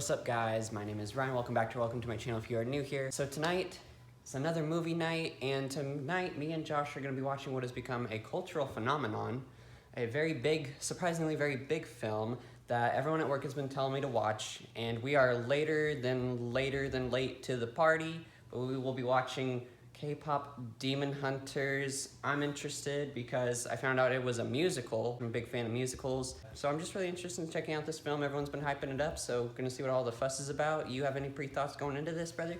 What's up, guys? My name is Ryan. Welcome to my channel if you are new here. So tonight is another movie night, and tonight me and Josh are going to be watching what has become a cultural phenomenon, a very big, surprisingly very big film that everyone at work has been telling me to watch, and we are later than late to the party, but we will be watching K-Pop Demon Hunters. I'm interested because I found out it was a musical. I'm a big fan of musicals. So I'm just really interested in checking out this film. Everyone's been hyping it up, so gonna see what all the fuss is about. You have any pre-thoughts going into this, brother?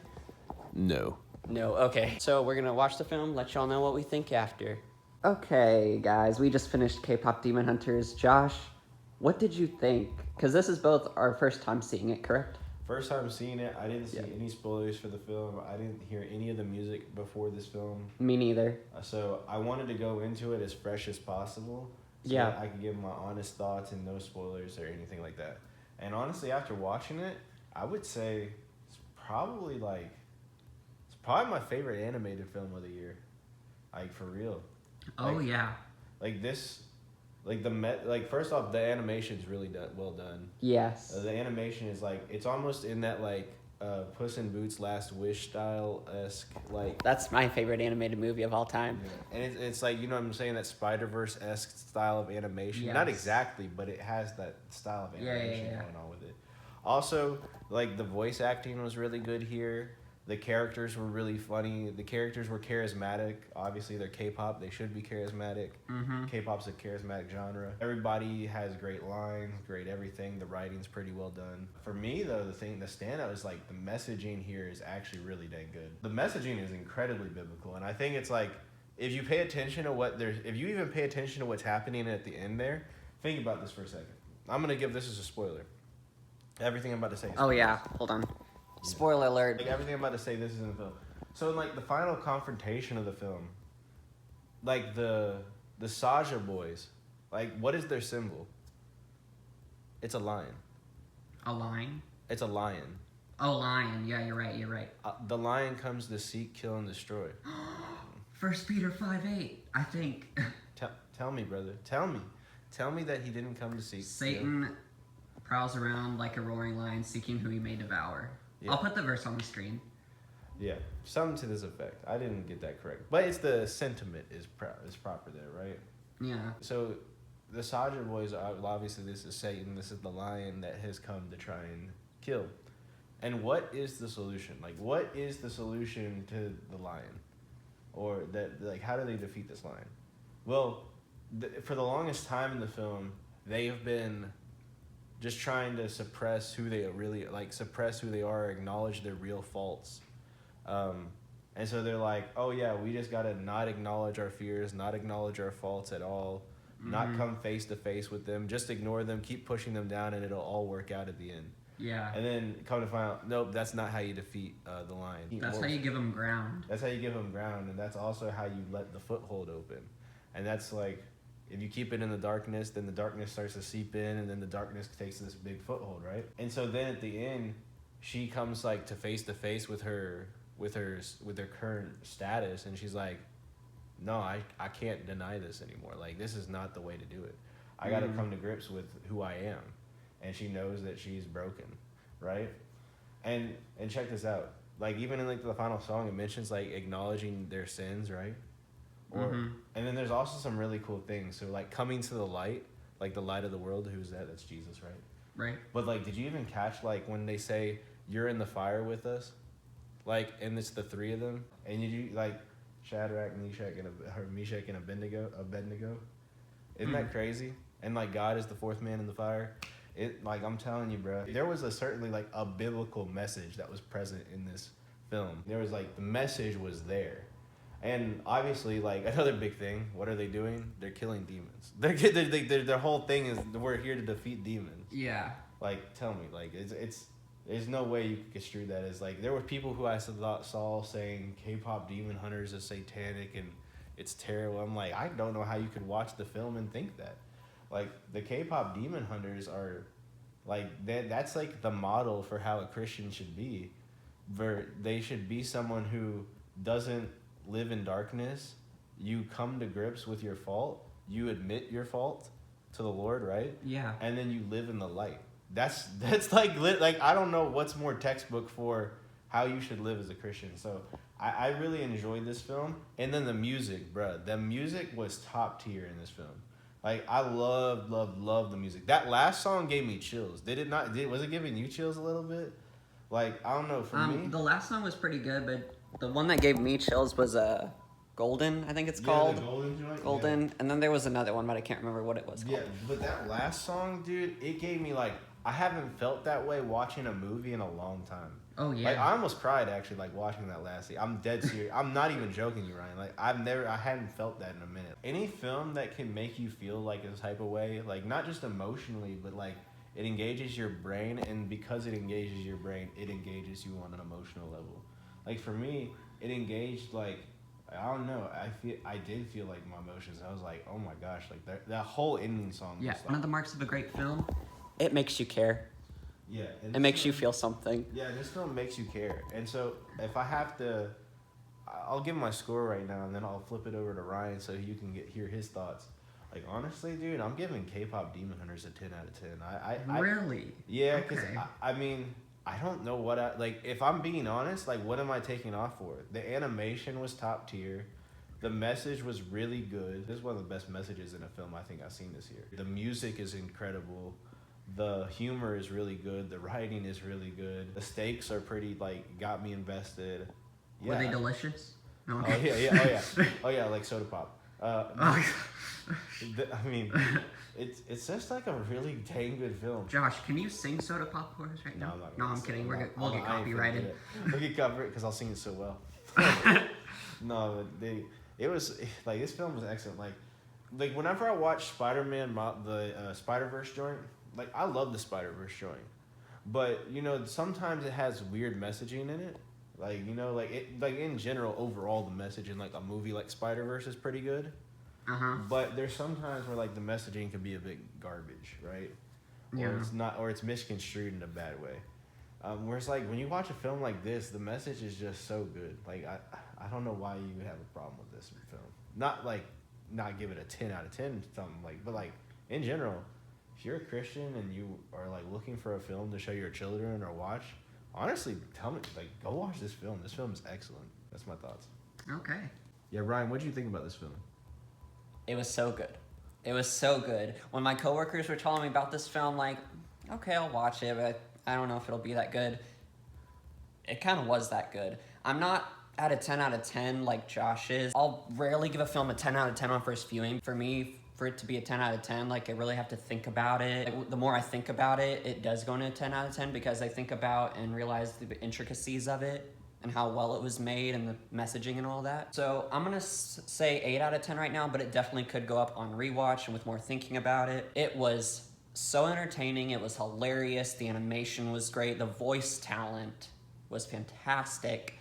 No. No, okay. So we're gonna watch the film, let y'all know what we think after. Okay, guys, we just finished K-Pop Demon Hunters. Josh, what did you think? Because this is both our first time seeing it, correct? First time seeing it, I didn't see any spoilers for the film. I didn't hear any of the music before this film. Me neither. So I wanted to go into it as fresh as possible. So that I could give my honest thoughts and no spoilers or anything like that. And honestly, after watching it, I would say it's probably my favorite animated film of the year. Like, for real. Oh, yeah. Like this... first off, the animation's really well done. Yes. The animation is it's almost in that Puss in Boots Last Wish style-esque That's my favorite animated movie of all time. Yeah. And it's you know what I'm saying, that Spider-Verse-esque style of animation. Yes. Not exactly, but it has that style of animation going on with it. Also, the voice acting was really good here. The characters were really funny. The characters were charismatic. Obviously, they're K-pop. They should be charismatic. Mm-hmm. K-pop's a charismatic genre. Everybody has great lines, great everything. The writing's pretty well done. For me, though, the standout is the messaging here is actually really dang good. The messaging is incredibly biblical, and I think it's if you pay attention to if you even pay attention to what's happening at the end there, think about this for a second. I'm gonna give this as a spoiler. Everything I'm about to say. Oh yeah, hold on. Spoiler alert. Everything I'm about to say, this is in the film. So in the final confrontation of the film, the Saja boys, what is their symbol? It's a lion. A lion? It's a lion. Oh, lion. Yeah, you're right. The lion comes to seek, kill, and destroy. 1 Peter 5:8, I think. Tell me, brother. Tell me that he didn't come to seek. Satan prowls around like a roaring lion, seeking who he may devour. Yeah. I'll put the verse on the screen. Yeah, something to this effect. I didn't get that correct, but it's the sentiment is proper there, right? Yeah. So the Saja boys, obviously this is Satan. This is the lion that has come to try and kill. And what is the solution? What is the solution to the lion? Or how do they defeat this lion? Well, for the longest time in the film, they have been just trying to suppress who they really suppress who they are, acknowledge their real faults. And so they're oh yeah, we just gotta not acknowledge our fears, not acknowledge our faults at all, not come face to face with them, just ignore them, keep pushing them down, and it'll all work out at the end. Yeah. And then come to find out, nope, that's not how you defeat the lion. That's how you give them ground. That's how you give them ground, and that's also how you let the foothold open. And that's if you keep it in the darkness, then the darkness starts to seep in, and then the darkness takes this big foothold, right? And so then at the end, she comes to face with her current status, and she's no, I can't deny this anymore. This is not the way to do it. I got to come to grips with who I am, and she knows that she's broken, right? And check this out. Even in the final song, it mentions acknowledging their sins, right? And then there's also some really cool things. So coming to the light, the light of the world. Who's that? That's Jesus, right? Right. But did you even catch when they say you're in the fire with us, and it's the three of them, and you Shadrach, Meshach, and Abednego. Isn't that crazy? And God is the fourth man in the fire. I'm telling you, bro, there was certainly a biblical message that was present in this film. There was the message was there. And obviously, another big thing, what are they doing? They're killing demons. Their whole thing is we're here to defeat demons. Yeah. Tell me, it's there's no way you could construe that as there were people who I saw saying K-Pop Demon Hunters is satanic and it's terrible. I'm I don't know how you could watch the film and think that. The K-Pop Demon Hunters are that's the model for how a Christian should be. They should be someone who doesn't live in darkness. You come to grips with your fault. You admit your fault to the Lord, right? Yeah. And then you live in the light. that's like I don't know what's more textbook for how you should live as a Christian. So I really enjoyed this film, and then the music, bruh. The music was top tier in this film. Like I loved the music. That last song gave me chills. Did it not? Was it giving you chills a little bit? Like I don't know. For me, the last song was pretty good, but the one that gave me chills was Golden, I think it's called. The Golden joint. Golden, Yeah. and then there was another one, but I can't remember what it was called. Yeah, but that last song, dude, it gave me like I haven't felt that way watching a movie in a long time. Oh yeah. Like I almost cried actually, like watching that last scene. I'm dead serious. I'm not even joking you, Ryan. Like I hadn't felt that in a minute. Any film that can make you feel like a type of way, like not just emotionally, but like it engages your brain, and because it engages your brain, it engages you on an emotional level. Like for me, it engaged like. I don't know. I did feel like my emotions. I was like, oh my gosh, like that whole ending song. Yeah, was like, one of the marks of a great film, it makes you care. Yeah, It makes you feel something. Yeah, this film makes you care. And so if I have to, I'll give my score right now, and then I'll flip it over to Ryan so you can hear his thoughts. Like honestly, dude, I'm giving K-pop Demon Hunters a 10 out of 10. Really? Yeah, because Okay. I mean. I don't know what like if I'm being honest, like what am I taking off for? The animation was top tier. The message was really good. This is one of the best messages in a film I think I've seen this year. The music is incredible. The humor is really good. The writing is really good. The stakes are pretty like got me invested. Yeah. Were they delicious? No. Oh yeah, like soda pop. I mean, it's just like a really dang good film. Josh, can you sing Soda Pop for us right now? No, I'm not No, gonna I'm sing kidding. it. We'll get I ain't finna do copyrighted. it. We'll get copyrighted because I'll sing it so well. No, but it was like this film was excellent. Like whenever I watch Spider-Man, the Spider-Verse joint, like I love the Spider-Verse joint, but you know sometimes it has weird messaging in it. Like you know, like in general, overall the message in like a movie like Spider-Verse is pretty good. But there's sometimes where like the messaging can be a bit garbage, right? Yeah. Or it's not, or it's misconstrued in a bad way. Whereas like when you watch a film like this, the message is just so good. Like I don't know why you have a problem with this film. Not like not give it a 10 out of 10 something like, but like in general, if you're a Christian and you are like looking for a film to show your children or watch, honestly, tell me like go watch this film. This film is excellent. That's my thoughts. Okay. Yeah, Ryan, what did you think about this film? It was so good. It was so good. When my coworkers were telling me about this film, like, okay, I'll watch it, but I don't know if it'll be that good. It kind of was that good. I'm not at a 10 out of 10 like Josh is. I'll rarely give a film a 10 out of 10 on first viewing. For me, for it to be a 10 out of 10, like I really have to think about it. Like, the more I think about it, it does go into a 10 out of 10 because I think about and realize the intricacies of it and how well it was made and the messaging and all that. So I'm gonna say 8 out of 10 right now, but it definitely could go up on rewatch and with more thinking about it. It was so entertaining, it was hilarious, the animation was great, the voice talent was fantastic.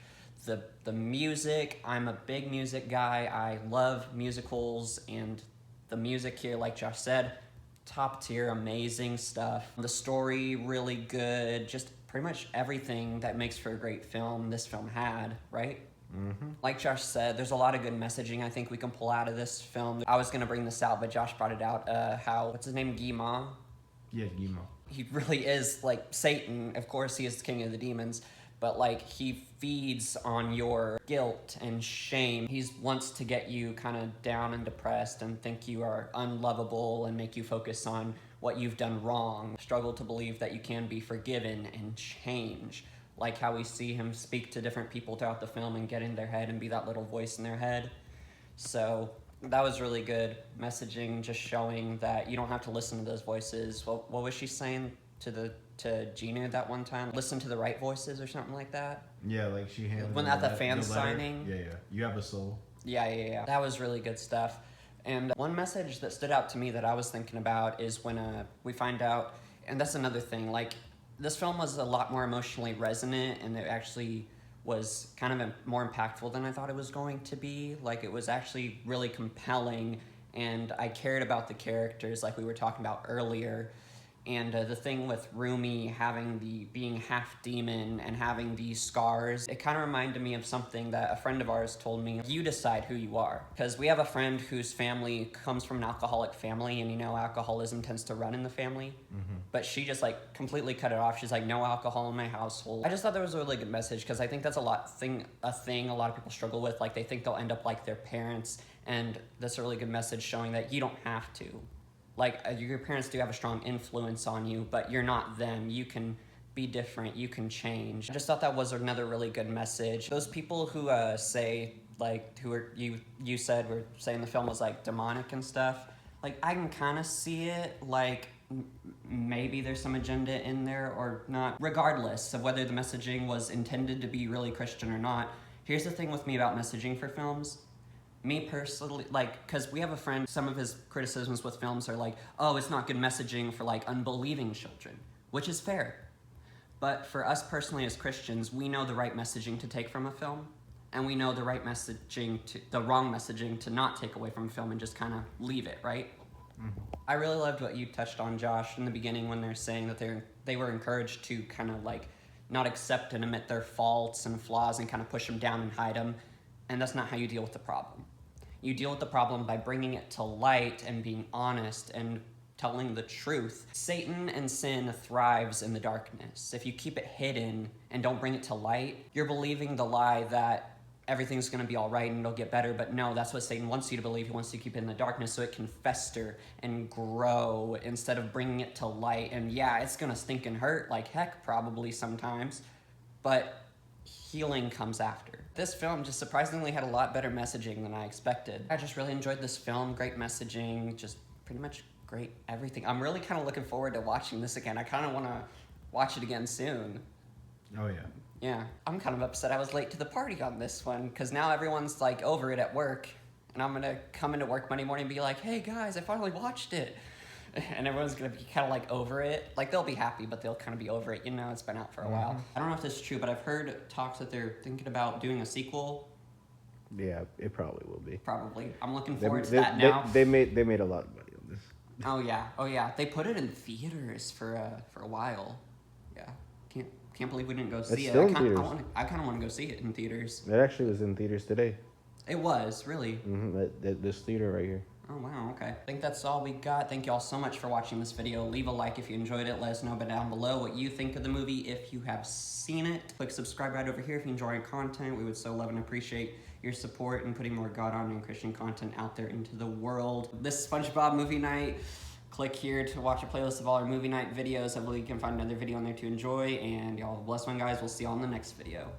The music, I'm a big music guy, I love musicals, and the music here, like Josh said, top tier, amazing stuff. The story, really good, just pretty much everything that makes for a great film, this film had, right? Mm-hmm. Like Josh said, there's a lot of good messaging I think we can pull out of this film. I was gonna bring this out, but Josh brought it out, what's his name, Guimau? Yeah, Guimau. He really is like Satan. Of course, he is the king of the demons, but like he feeds on your guilt and shame. He wants to get you kind of down and depressed and think you are unlovable and make you focus on what you've done wrong. Struggle to believe that you can be forgiven and change. Like how we see him speak to different people throughout the film and get in their head and be that little voice in their head. So that was really good messaging, just showing that you don't have to listen to those voices. What was she saying to Gina that one time? Listen to the right voices or something like that? Yeah, like she handled When at the fan signing? Yeah. You have a soul. Yeah. That was really good stuff. And one message that stood out to me that I was thinking about is when we find out, and that's another thing, like this film was a lot more emotionally resonant and it actually was kind of more impactful than I thought it was going to be. Like it was actually really compelling and I cared about the characters like we were talking about earlier. And the thing with Rumi being half demon and having these scars, it kind of reminded me of something that a friend of ours told me. You decide who you are. Because we have a friend whose family comes from an alcoholic family, and alcoholism tends to run in the family. But she just like completely cut it off. She's like, no alcohol in my household. I just thought that was a really good message, because I think that's a thing a lot of people struggle with. Like, they think they'll end up like their parents, and that's a really good message showing that you don't have to. Like, your parents do have a strong influence on you, but you're not them. You can be different. You can change. I just thought that was another really good message. Those people who say, like, you said were saying the film was, like, demonic and stuff, like, I can kind of see it. Like, maybe there's some agenda in there or not. Regardless of whether the messaging was intended to be really Christian or not, here's the thing with me about messaging for films. Me personally, like, because we have a friend, some of his criticisms with films are like, oh, it's not good messaging for, like, unbelieving children, which is fair. But for us personally as Christians, we know the right messaging to take from a film, and we know the right messaging the wrong messaging to not take away from a film and just kind of leave it, right? I really loved what you touched on, Josh, in the beginning when they're saying that they were encouraged to kind of, like, not accept and admit their faults and flaws and kind of push them down and hide them. And that's not how you deal with the problem. You deal with the problem by bringing it to light and being honest and telling the truth. Satan and sin thrives in the darkness. If you keep it hidden and don't bring it to light, you're believing the lie that everything's going to be all right and it'll get better. But no, that's what Satan wants you to believe. He wants you to keep it in the darkness so it can fester and grow instead of bringing it to light. And yeah, it's going to stink and hurt like heck probably sometimes, but healing comes after. This film just surprisingly had a lot better messaging than I expected. I just really enjoyed this film. Great messaging, just pretty much great everything. I'm really kind of looking forward to watching this again. I kind of want to watch it again soon. Oh, yeah. Yeah. I'm kind of upset I was late to the party on this one, because now everyone's like over it at work, and I'm going to come into work Monday morning and be like, hey guys, I finally watched it. And everyone's going to be kind of like over it. Like, they'll be happy, but they'll kind of be over it. It's been out for a while. I don't know if this is true, but I've heard talks that they're thinking about doing a sequel. Yeah, it probably will be. Probably. I'm looking forward to that now. They made a lot of money on this. Oh yeah. They put it in theaters for a while. Yeah. Can't believe we didn't go see it. Still in theaters. I kind of want to go see it in theaters. It actually was in theaters today. It was, really? This theater right here. Oh, wow, okay. I think that's all we got. Thank you all so much for watching this video. Leave a like if you enjoyed it. Let us know down below what you think of the movie if you have seen it. Click subscribe right over here if you enjoy our content. We would so love and appreciate your support in putting more God-honoring and Christian content out there into the world. This SpongeBob movie night. Click here to watch a playlist of all our movie night videos. Hopefully you can find another video on there to enjoy. And y'all bless one, guys. We'll see y'all in the next video.